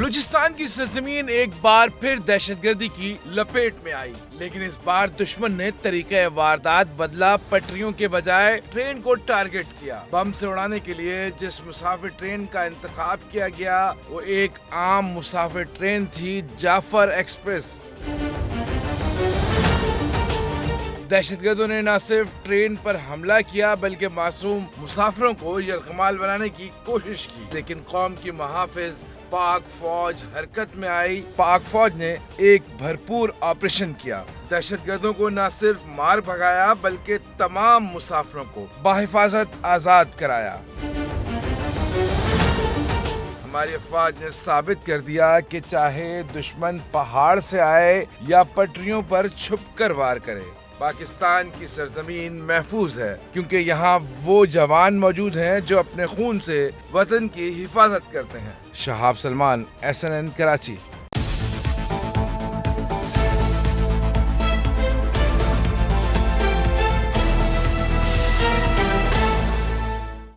बलूचिस्तान की सरजमीन एक बार फिर दहशतगर्दी की लपेट में आई, लेकिन इस बार दुश्मन ने तरीका वारदात बदला। पटरियों के बजाय ट्रेन को टारगेट किया। बम से उड़ाने के लिए जिस मुसाफिर ट्रेन का इंतखाब किया गया वो एक आम मुसाफिर ट्रेन थी, जाफर एक्सप्रेस। दहशतगर्दों ने न सिर्फ ट्रेन पर हमला किया बल्कि मासूम मुसाफिरों को यरगमाल बनाने की कोशिश की, लेकिन कौम की मुहाफिज पाक फौज हरकत में आई। पाक फौज ने एक भरपूर ऑपरेशन किया। दहशतगर्दों को न सिर्फ मार भगाया बल्कि तमाम मुसाफिरों को बाहिफाजत आजाद कराया। हमारी अफवाज ने साबित कर दिया कि चाहे दुश्मन पहाड़ से आए या पटरियों पर छुपकर वार करे, पाकिस्तान की सरजमीन महफूज है, क्योंकि यहाँ वो जवान मौजूद हैं जो अपने खून से वतन की हिफाजत करते हैं। शहाब सलमान, SNN कराची।